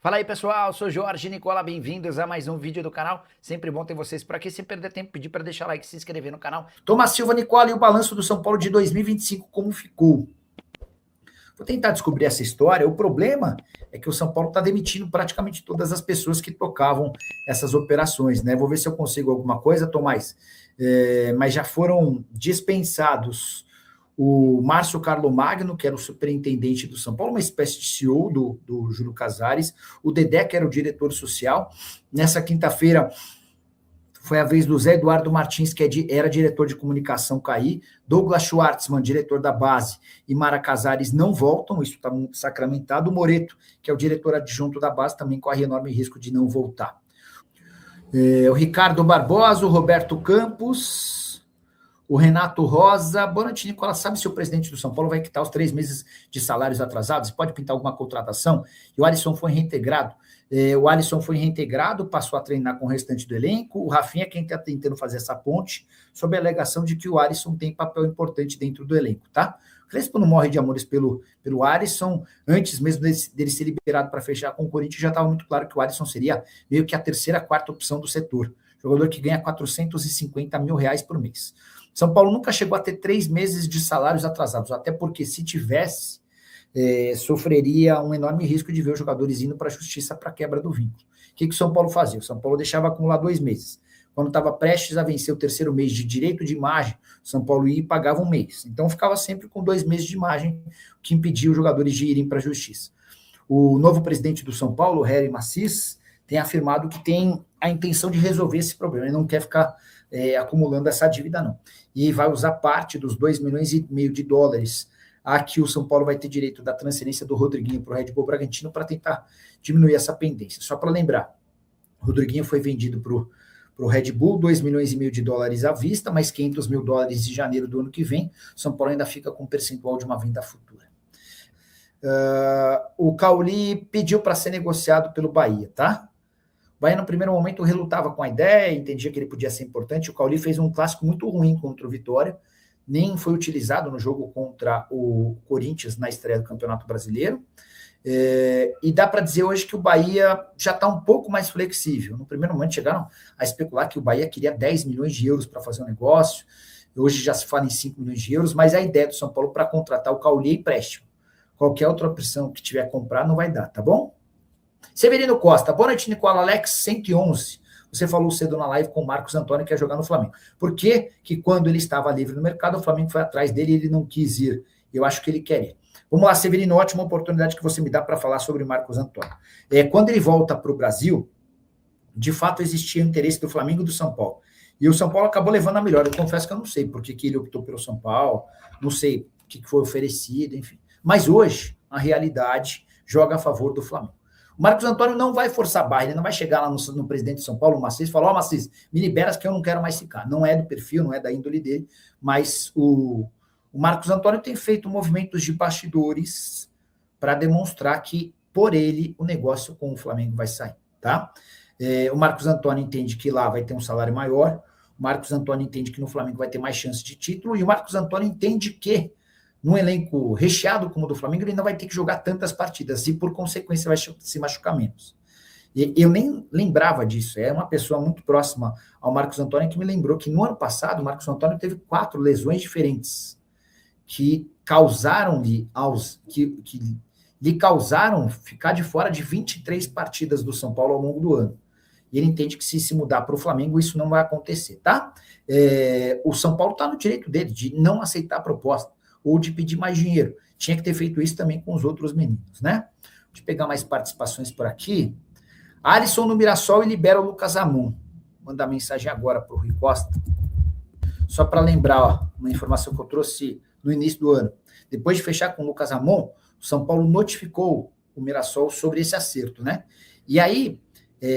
Fala aí pessoal, sou Jorge Nicola, bem-vindos a mais um vídeo do canal. Sempre bom ter vocês por aqui, sem perder tempo, pedir para deixar like e se inscrever no canal. Thomas Silva, Nicola e o balanço do São Paulo de 2025, como ficou? Vou tentar descobrir essa história. O problema é que o São Paulo está demitindo praticamente todas as pessoas que tocavam essas operações, né? Vou ver se eu consigo alguma coisa, Tomás. Mas já foram dispensados o Márcio Carlomagno, que era o superintendente do São Paulo, uma espécie de CEO do Júlio Casares, o Dedé, que era o diretor social. Nessa quinta-feira foi a vez do Zé Eduardo Martins, que era diretor de comunicação, cair. Douglas Schwartzman, diretor da base, e Mara Casares não voltam, isso está sacramentado. O Moreto, que é o diretor adjunto da base, também corre enorme risco de não voltar. O Ricardo Barbosa, o Roberto Campos, o Renato Rosa. Boa noite, Nicola. Sabe se o presidente do São Paulo vai quitar os 3 meses de salários atrasados? Pode pintar alguma contratação? E o Alisson foi reintegrado. O Alisson foi reintegrado, passou a treinar com o restante do elenco. O Rafinha é quem está tentando fazer essa ponte, sob a alegação de que o Alisson tem papel importante dentro do elenco, tá? O Crespo não morre de amores pelo Alisson. Antes mesmo dele ser liberado para fechar com o Corinthians, já estava muito claro que o Alisson seria meio que a terceira, quarta opção do setor. Jogador que ganha R$450 mil por mês. São Paulo nunca chegou a ter 3 meses de salários atrasados, até porque se tivesse, sofreria um enorme risco de ver os jogadores indo para a justiça para quebra do vínculo. O que o São Paulo fazia? O São Paulo deixava acumular 2 meses. Quando estava prestes a vencer o terceiro mês de direito de imagem, o São Paulo ia e pagava 1 mês. Então ficava sempre com 2 meses de imagem, o que impedia os jogadores de irem para a justiça. O novo presidente do São Paulo, Harry Macis, tem afirmado que tem a intenção de resolver esse problema. Ele não quer ficar acumulando essa dívida, não. E vai usar parte dos 2,5 milhões de dólares a que o São Paulo vai ter direito da transferência do Rodriguinho para o Red Bull Bragantino para tentar diminuir essa pendência. Só para lembrar, o Rodriguinho foi vendido para o Red Bull, 2,5 milhões de dólares à vista, mais 500 mil dólares em janeiro do ano que vem. O São Paulo ainda fica com um percentual de uma venda futura. O Cauli pediu para ser negociado pelo Bahia, tá? O Bahia, no primeiro momento, relutava com a ideia, entendia que ele podia ser importante. O Cauli fez um clássico muito ruim contra o Vitória, nem foi utilizado no jogo contra o Corinthians na estreia do Campeonato Brasileiro. E dá para dizer hoje que o Bahia já está um pouco mais flexível. No primeiro momento chegaram a especular que o Bahia queria 10 milhões de euros para fazer um negócio. Hoje já se fala em 5 milhões de euros, mas a ideia do São Paulo para contratar o Cauli é empréstimo. Qualquer outra opção que tiver a comprar não vai dar, tá bom? Severino Costa, boa noite, Nicola. Alex 111. Você falou cedo na live com o Marcos Antônio que ia jogar no Flamengo. Por que quando ele estava livre no mercado, o Flamengo foi atrás dele e ele não quis ir? Eu acho que ele quer ir. Vamos lá, Severino, ótima oportunidade que você me dá para falar sobre o Marcos Antônio. Quando ele volta para o Brasil, de fato existia o interesse do Flamengo e do São Paulo. E o São Paulo acabou levando a melhor. Eu confesso que eu não sei por que ele optou pelo São Paulo, não sei o que foi oferecido, enfim. Mas hoje, a realidade joga a favor do Flamengo. O Marcos Antônio não vai forçar a barra, ele não vai chegar lá no presidente de São Paulo, o Macis, e falar, Macis, me liberas que eu não quero mais ficar. Não é do perfil, não é da índole dele, mas o Marcos Antônio tem feito movimentos de bastidores para demonstrar que, por ele, o negócio com o Flamengo vai sair, tá? O Marcos Antônio entende que lá vai ter um salário maior, o Marcos Antônio entende que no Flamengo vai ter mais chance de título, e o Marcos Antônio entende que num elenco recheado como o do Flamengo, ele não vai ter que jogar tantas partidas e, por consequência, vai se machucar menos. E eu nem lembrava disso. É uma pessoa muito próxima ao Marcos Antônio que me lembrou que no ano passado o Marcos Antônio teve 4 lesões diferentes que lhe causaram ficar de fora de 23 partidas do São Paulo ao longo do ano. E ele entende que se mudar para o Flamengo, isso não vai acontecer, tá? O São Paulo está no direito dele de não aceitar a proposta ou de pedir mais dinheiro. Tinha que ter feito isso também com os outros meninos, né? Deixa eu pegar mais participações por aqui. Alisson no Mirassol e libera o Lucas Amon. Manda mensagem agora para o Rui Costa. Só para lembrar, ó, uma informação que eu trouxe no início do ano. Depois de fechar com o Lucas Amon, o São Paulo notificou o Mirassol sobre esse acerto, né? E aí,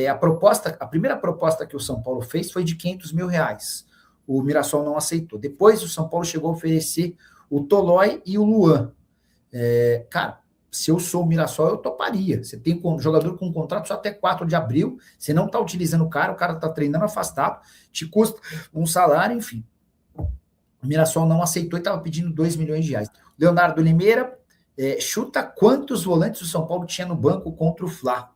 a primeira proposta que o São Paulo fez foi de R$500 mil. O Mirassol não aceitou. Depois, o São Paulo chegou a oferecer o Tolói e o Luan. Cara, se eu sou o Mirassol, eu toparia. Você tem um jogador com um contrato só até 4 de abril, você não está utilizando o cara está treinando afastado, te custa um salário, enfim. O Mirassol não aceitou e estava pedindo R$2 milhões. Leonardo Limeira, chuta quantos volantes o São Paulo tinha no banco contra o Fla?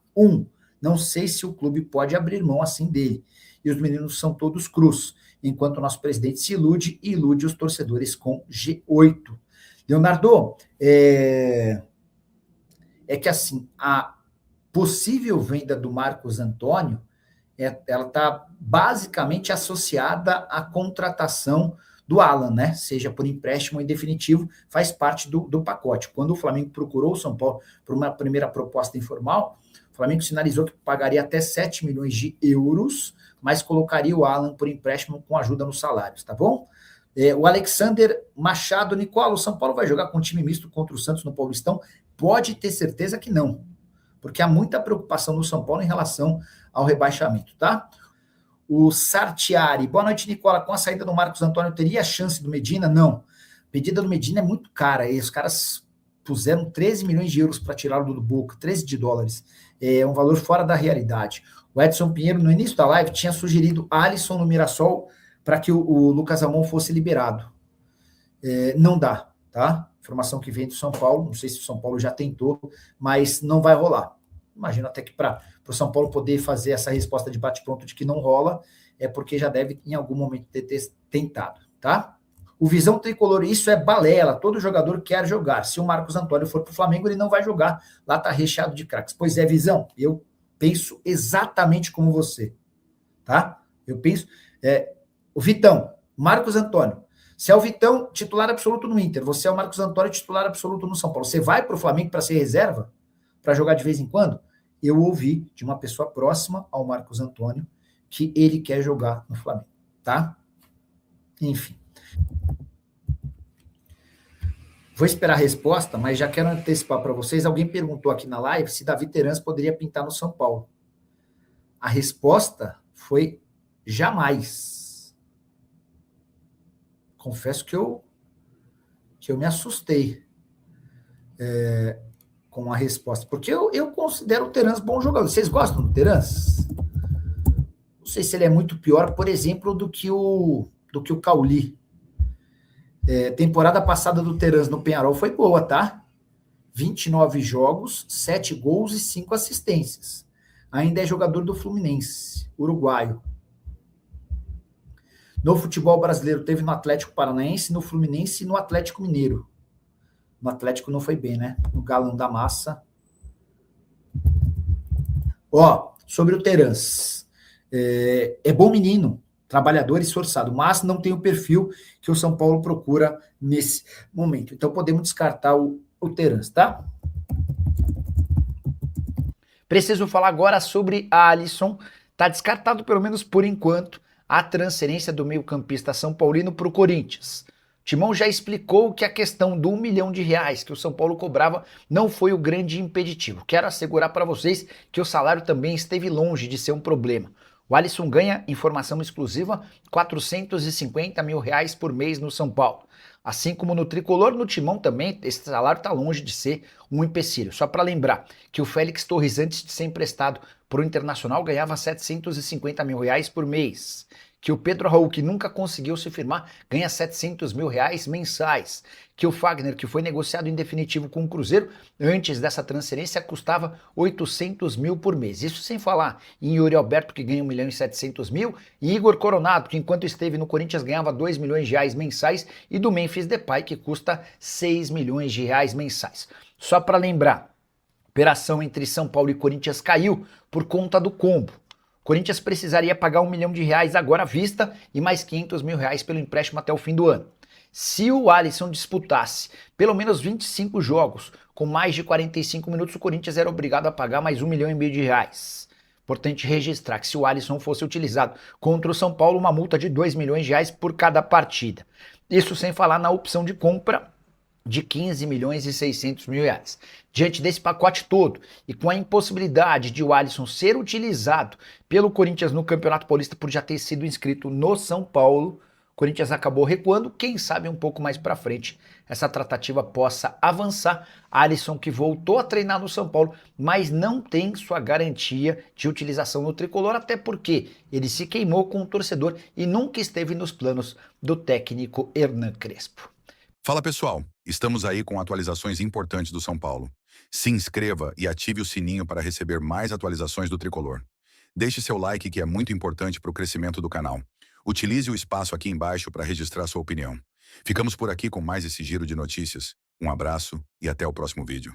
Não sei se o clube pode abrir mão assim dele. E os meninos são todos crus, enquanto o nosso presidente se ilude e ilude os torcedores com G8. Leonardo, é que assim, a possível venda do Marcos Antônio, ela está basicamente associada à contratação do Alan, né? Seja por empréstimo ou em definitivo, faz parte do pacote. Quando o Flamengo procurou o São Paulo por uma primeira proposta informal, o Flamengo sinalizou que pagaria até 7 milhões de euros, mas colocaria o Alan por empréstimo com ajuda nos salários, tá bom? O Alexander Machado, Nicola, o São Paulo vai jogar com um time misto contra o Santos no Paulistão? Pode ter certeza que não, porque há muita preocupação no São Paulo em relação ao rebaixamento, tá? O Sartiari, boa noite, Nicola. Com a saída do Marcos Antônio, teria a chance do Medina? Não. A pedida do Medina é muito cara. E os caras puseram 13 milhões de euros para tirá-lo do Boca, 13 de dólares. É um valor fora da realidade. O Edson Pinheiro, no início da live, tinha sugerido Alisson no Mirassol para que o Lucas Amon fosse liberado. Não dá, tá? Informação que vem do São Paulo, não sei se o São Paulo já tentou, mas não vai rolar. Imagino até que para o São Paulo poder fazer essa resposta de bate-pronto de que não rola, é porque já deve em algum momento ter tentado, tá? O Visão Tricolor, isso é balela, todo jogador quer jogar. Se o Marcos Antônio for para o Flamengo, ele não vai jogar. Lá tá recheado de craques. Pois é, Visão, eu penso exatamente como você, tá? Eu penso... o Vitão, Marcos Antônio, se é o Vitão titular absoluto no Inter, você é o Marcos Antônio titular absoluto no São Paulo, você vai para o Flamengo para ser reserva? Para jogar de vez em quando? Eu ouvi de uma pessoa próxima ao Marcos Antônio que ele quer jogar no Flamengo, tá? Enfim. Vou esperar a resposta, mas já quero antecipar para vocês. Alguém perguntou aqui na live se Davi Terans poderia pintar no São Paulo. A resposta foi jamais. Confesso que eu me assustei com a resposta, porque eu considero o Terans bom jogador. Vocês gostam do Terans? Não sei se ele é muito pior, por exemplo, do que o Cauli. Temporada passada do Terans no Peñarol foi boa, tá? 29 jogos, 7 gols e 5 assistências. Ainda é jogador do Fluminense, uruguaio. No futebol brasileiro, teve no Atlético Paranaense, no Fluminense e no Atlético Mineiro. No Atlético não foi bem, né? No Galão da Massa. Sobre o Terans. É bom menino, trabalhador e esforçado, mas não tem o perfil que o São Paulo procura nesse momento. Então podemos descartar o Terans, tá? Preciso falar agora sobre Alisson. Tá descartado, pelo menos por enquanto, a transferência do meio-campista São Paulino para o Corinthians. Timão já explicou que a questão do R$1 milhão que o São Paulo cobrava não foi o grande impeditivo. Quero assegurar para vocês que o salário também esteve longe de ser um problema. O Alisson ganha, informação exclusiva, R$450 mil por mês no São Paulo. Assim como no Tricolor, no Timão também, esse salário está longe de ser um empecilho. Só para lembrar que o Félix Torres, antes de ser emprestado para o Internacional, ganhava R$750 mil por mês. Que o Pedro Raul, que nunca conseguiu se firmar, ganha R$700 mil mensais. Que o Fagner, que foi negociado em definitivo com o Cruzeiro, antes dessa transferência custava R$800 mil por mês. Isso sem falar em Yuri Alberto, que ganha R$1.700.000, e Igor Coronado, que enquanto esteve no Corinthians ganhava R$2 milhões mensais, e do Memphis Depay, que custa R$6 milhões mensais. Só para lembrar, a operação entre São Paulo e Corinthians caiu por conta do combo. Corinthians precisaria pagar R$1 milhão agora à vista e mais R$500 mil pelo empréstimo até o fim do ano. Se o Alisson disputasse pelo menos 25 jogos com mais de 45 minutos, o Corinthians era obrigado a pagar mais R$1,5 milhão. Importante registrar que se o Alisson fosse utilizado contra o São Paulo, uma multa de R$2 milhões por cada partida. Isso sem falar na opção de compra de R$15,6 milhões. Diante desse pacote todo e com a impossibilidade de o Alisson ser utilizado pelo Corinthians no Campeonato Paulista por já ter sido inscrito no São Paulo, o Corinthians acabou recuando. Quem sabe um pouco mais para frente essa tratativa possa avançar. Alisson, que voltou a treinar no São Paulo, mas não tem sua garantia de utilização no Tricolor, até porque ele se queimou com o torcedor e nunca esteve nos planos do técnico Hernan Crespo. Fala pessoal, estamos aí com atualizações importantes do São Paulo. Se inscreva e ative o sininho para receber mais atualizações do Tricolor. Deixe seu like, que é muito importante para o crescimento do canal. Utilize o espaço aqui embaixo para registrar sua opinião. Ficamos por aqui com mais esse giro de notícias. Um abraço e até o próximo vídeo.